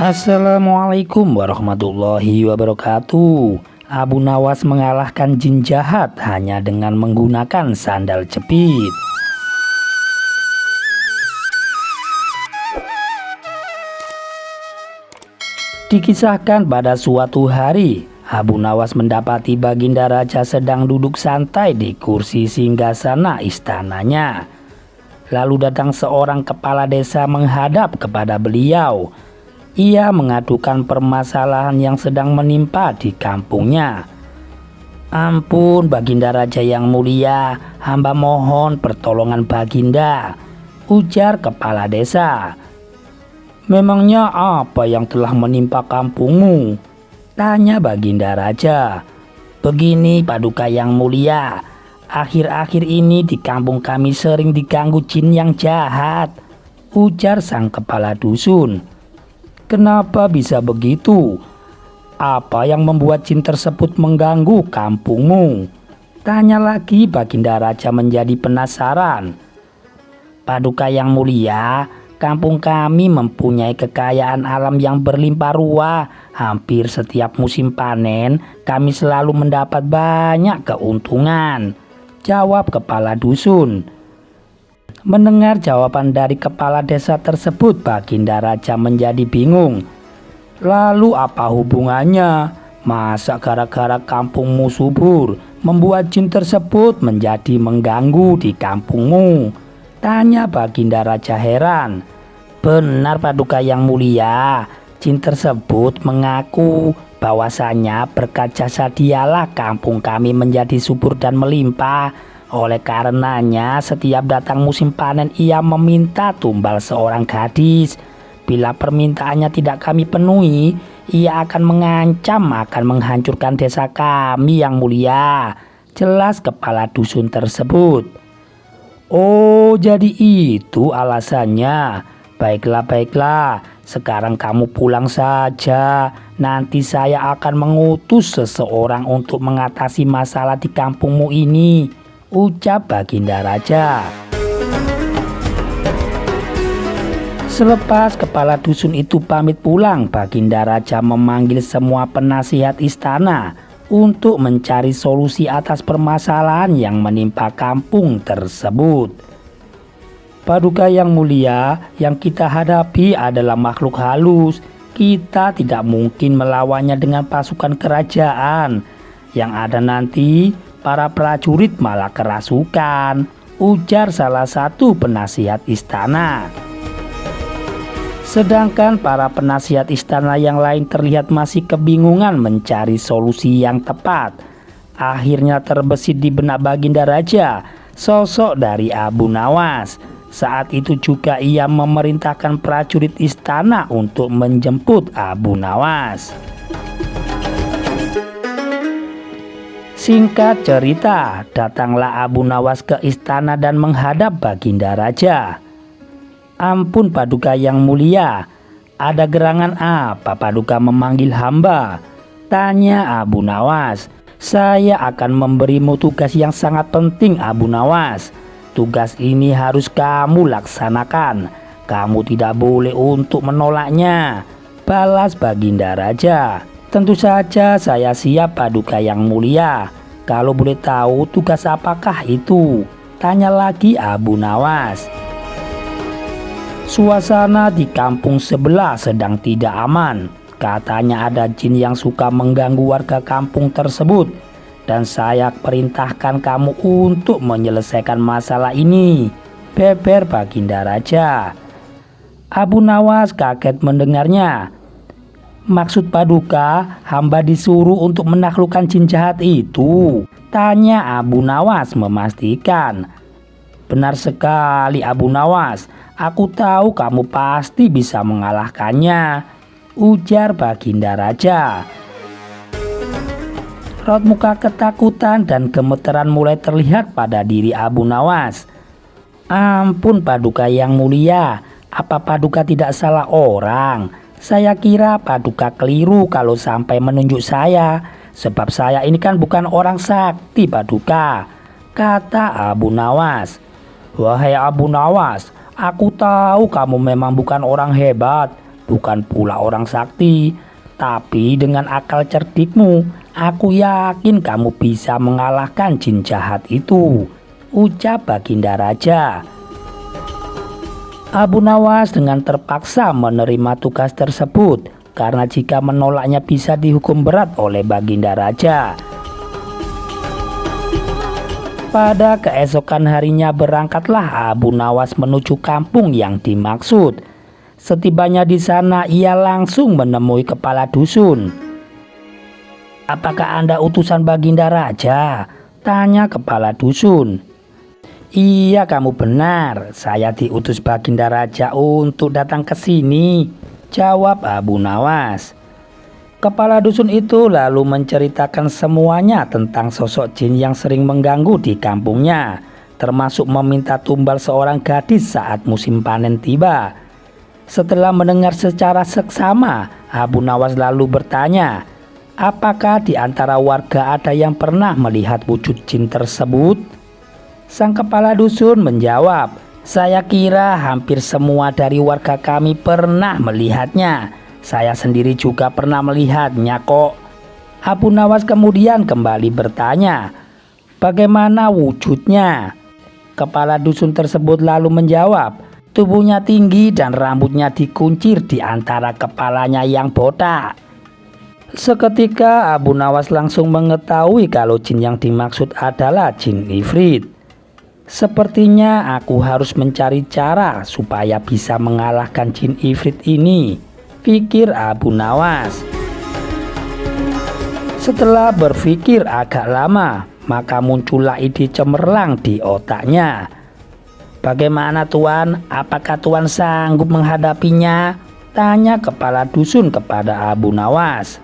Assalamualaikum warahmatullahi wabarakatuh. Abu Nawas mengalahkan jin jahat hanya dengan menggunakan sandal jepit. Dikisahkan pada suatu hari, Abu Nawas mendapati Baginda Raja sedang duduk santai di kursi singgasana istananya. Lalu datang seorang kepala desa menghadap kepada beliau. Ia mengadukan permasalahan yang sedang menimpa di kampungnya. "Ampun Baginda Raja yang mulia, hamba mohon pertolongan Baginda," ujar kepala desa. "Memangnya apa yang telah menimpa kampungmu?" tanya Baginda Raja. "Begini Paduka yang mulia, akhir-akhir ini di kampung kami sering diganggu jin yang jahat," ujar sang kepala dusun. "Kenapa bisa begitu? Apa yang membuat jin tersebut mengganggu kampungmu?" tanya lagi Baginda Raja menjadi penasaran. "Paduka yang mulia, kampung kami mempunyai kekayaan alam yang berlimpah ruah. Hampir setiap musim panen, kami selalu mendapat banyak keuntungan," jawab kepala dusun. Mendengar jawaban dari kepala desa tersebut, Baginda Raja menjadi bingung. "Lalu apa hubungannya? Masa gara-gara kampungmu subur membuat jin tersebut menjadi mengganggu di kampungmu?" tanya Baginda Raja heran. "Benar Paduka yang mulia, jin tersebut mengaku bahwasanya berkat jasa dialah kampung kami menjadi subur dan melimpah. Oleh karenanya setiap datang musim panen ia meminta tumbal seorang gadis. Bila permintaannya tidak kami penuhi, ia akan mengancam akan menghancurkan desa kami yang mulia," jelas kepala dusun tersebut. "Oh, jadi itu alasannya. Baiklah, sekarang kamu pulang saja. Nanti saya akan mengutus seseorang untuk mengatasi masalah di kampungmu ini," ucap Baginda Raja. Selepas kepala dusun itu pamit pulang, Baginda Raja memanggil semua penasihat istana untuk mencari solusi atas permasalahan yang menimpa kampung tersebut. "Paduka yang mulia, yang kita hadapi adalah makhluk halus. Kita tidak mungkin melawannya dengan pasukan kerajaan. Yang ada nanti para prajurit malah kerasukan," ujar salah satu penasihat istana. Sedangkan para penasihat istana yang lain terlihat masih kebingungan mencari solusi yang tepat. Akhirnya terbesit di benak Baginda Raja sosok dari Abu Nawas. Saat itu juga ia memerintahkan prajurit istana untuk menjemput Abu Nawas. Singkat cerita, datanglah Abu Nawas ke istana dan menghadap Baginda Raja. "Ampun Paduka yang mulia, ada gerangan apa Paduka memanggil hamba?" tanya Abu Nawas. "Saya akan memberimu tugas yang sangat penting Abu Nawas. Tugas ini harus kamu laksanakan. Kamu tidak boleh untuk menolaknya," balas Baginda Raja. "Tentu saja saya siap Paduka yang mulia. Kalau boleh tahu tugas apakah itu?" tanya lagi Abu Nawas. "Suasana di kampung sebelah sedang tidak aman. Katanya ada jin yang suka mengganggu warga kampung tersebut. Dan saya perintahkan kamu untuk menyelesaikan masalah ini," beber Baginda Raja. Abu Nawas kaget mendengarnya. "Maksud Paduka, hamba disuruh untuk menaklukkan jin jahat itu?" tanya Abu Nawas memastikan. "Benar sekali Abu Nawas, aku tahu kamu pasti bisa mengalahkannya," ujar Baginda Raja. Raut muka ketakutan dan gemeteran mulai terlihat pada diri Abu Nawas. "Ampun Paduka yang mulia, apa Paduka tidak salah orang? Saya kira Paduka keliru kalau sampai menunjuk saya, sebab saya ini kan bukan orang sakti Paduka," kata Abu Nawas. "Wahai Abu Nawas, aku tahu kamu memang bukan orang hebat. bukan pula orang sakti. Tapi dengan akal cerdikmu, aku yakin kamu bisa mengalahkan jin jahat itu, ucap Baginda Raja. Abu Nawas dengan terpaksa menerima tugas tersebut karena jika menolaknya bisa dihukum berat oleh Baginda Raja. Pada keesokan harinya berangkatlah Abu Nawas menuju kampung yang dimaksud. Setibanya di sana ia langsung menemui kepala dusun. "Apakah Anda utusan Baginda Raja?" tanya kepala dusun. "Iya, kamu benar. Saya diutus Baginda Raja untuk datang ke sini," jawab Abu Nawas. Kepala dusun itu lalu menceritakan semuanya tentang sosok jin yang sering mengganggu di kampungnya, termasuk meminta tumbal seorang gadis saat musim panen tiba. Setelah mendengar secara seksama, Abu Nawas lalu bertanya, apakah di antara warga ada yang pernah melihat wujud jin tersebut? Sang kepala dusun menjawab, "Saya kira hampir semua dari warga kami pernah melihatnya. Saya sendiri juga pernah melihatnya kok." Abu Nawas kemudian kembali bertanya, "Bagaimana wujudnya?" Kepala dusun tersebut lalu menjawab, "Tubuhnya tinggi dan rambutnya dikuncir di antara kepalanya yang botak." Seketika Abu Nawas langsung mengetahui kalau jin yang dimaksud adalah jin ifrit. "Sepertinya aku harus mencari cara supaya bisa mengalahkan jin ifrit ini," pikir Abu Nawas. Setelah berpikir agak lama, maka muncullah ide cemerlang di otaknya. "Bagaimana Tuan? Apakah Tuan sanggup menghadapinya?" tanya kepala dusun kepada Abu Nawas.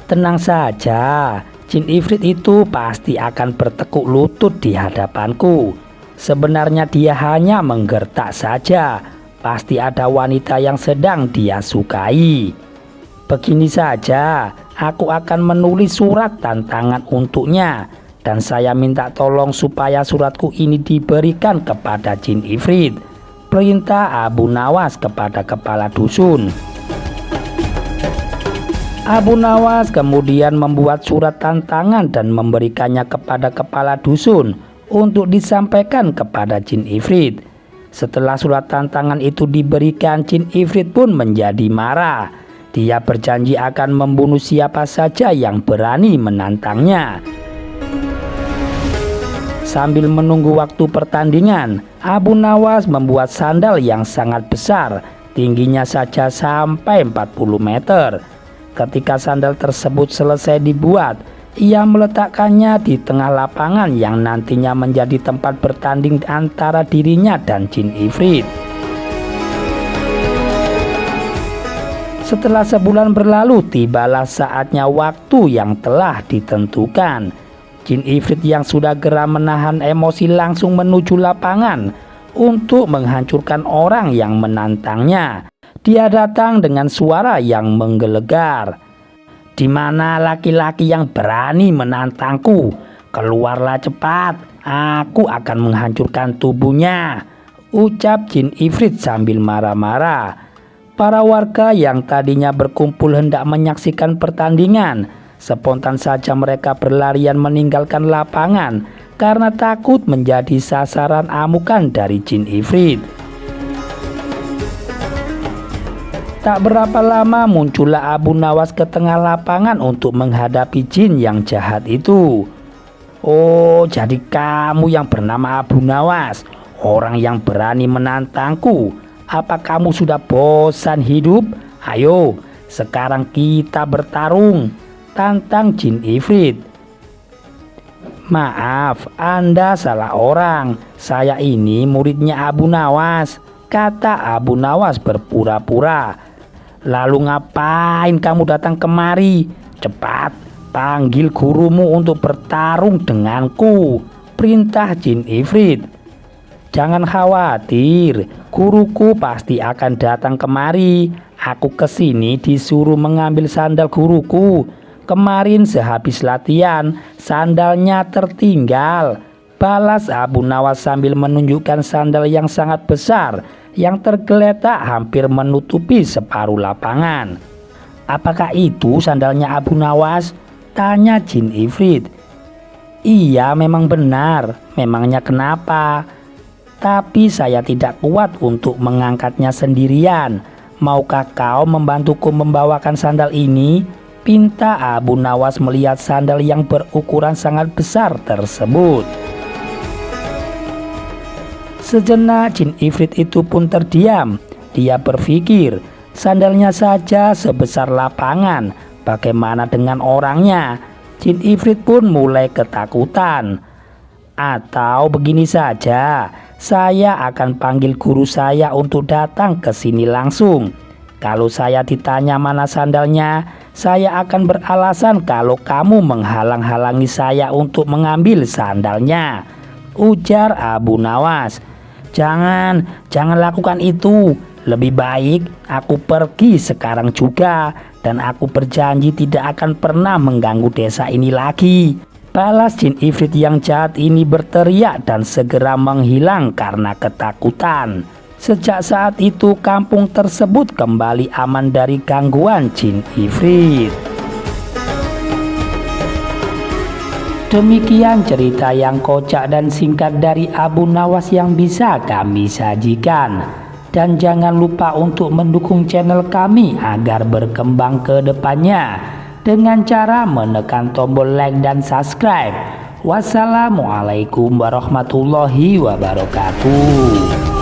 "Tenang saja, jin ifrit itu pasti akan bertekuk lutut di hadapanku. Sebenarnya dia hanya menggertak saja. Pasti ada wanita yang sedang dia sukai. Begini saja, aku akan menulis surat tantangan untuknya. Dan saya minta tolong supaya suratku ini diberikan kepada jin ifrit," perintah Abu Nawas kepada kepala dusun. Abu Nawas kemudian membuat surat tantangan dan memberikannya kepada kepala dusun untuk disampaikan kepada jin ifrit. Setelah surat tantangan itu diberikan, jin ifrit pun menjadi marah. Dia berjanji akan membunuh siapa saja yang berani menantangnya. Sambil menunggu waktu pertandingan, Abu Nawas membuat sandal yang sangat besar, tingginya saja sampai 40 meter. Ketika sandal tersebut selesai dibuat, ia meletakkannya di tengah lapangan yang nantinya menjadi tempat bertanding antara dirinya dan jin ifrit. Setelah sebulan berlalu, tibalah saatnya waktu yang telah ditentukan. Jin ifrit yang sudah geram menahan emosi langsung menuju lapangan untuk menghancurkan orang yang menantangnya. Dia datang dengan suara yang menggelegar. "Di mana laki-laki yang berani menantangku? Keluarlah cepat, aku akan menghancurkan tubuhnya," ucap jin ifrit sambil marah-marah. Para warga yang tadinya berkumpul hendak menyaksikan pertandingan, spontan saja mereka berlarian meninggalkan lapangan karena takut menjadi sasaran amukan dari jin ifrit. Tak berapa lama muncullah Abu Nawas ke tengah lapangan untuk menghadapi jin yang jahat itu. "Oh, jadi kamu yang bernama Abu Nawas, orang yang berani menantangku. Apa kamu sudah bosan hidup? Ayo, sekarang kita bertarung," tantang jin ifrit. "Maaf, Anda salah orang. Saya ini muridnya Abu Nawas," kata Abu Nawas berpura-pura. "Lalu ngapain kamu datang kemari? Cepat panggil gurumu untuk bertarung denganku," perintah jin ifrit. "Jangan khawatir, guruku pasti akan datang kemari. Aku kesini disuruh mengambil sandal guruku. Kemarin sehabis latihan, sandalnya tertinggal," balas Abu Nawas sambil menunjukkan sandal yang sangat besar yang tergeletak hampir menutupi separuh lapangan. "Apakah itu sandalnya Abu Nawas?" tanya Jin Ifrit. "Iya, memang benar. Memangnya kenapa? Tapi saya tidak kuat untuk mengangkatnya sendirian. Maukah kau membantuku membawakan sandal ini?" pinta Abu Nawas melihat sandal yang berukuran sangat besar tersebut. Sejenak Jin Ifrit itu pun terdiam. Dia berpikir, sandalnya saja sebesar lapangan, bagaimana dengan orangnya? Jin Ifrit pun mulai ketakutan. "Atau begini saja, saya akan panggil guru saya untuk datang ke sini langsung. Kalau saya ditanya mana sandalnya, saya akan beralasan kalau kamu menghalang-halangi saya untuk mengambil sandalnya," ujar Abu Nawas. Jangan lakukan itu. Lebih baik aku pergi sekarang juga, dan aku berjanji tidak akan pernah mengganggu desa ini lagi," balas Jin Ifrit yang jahat ini berteriak dan segera menghilang karena ketakutan. Sejak saat itu kampung tersebut kembali aman dari gangguan Jin Ifrit. Demikian cerita yang kocak dan singkat dari Abu Nawas yang bisa kami sajikan. Dan jangan lupa untuk mendukung channel kami agar berkembang ke depannya dengan cara menekan tombol like dan subscribe. Wassalamualaikum warahmatullahi wabarakatuh.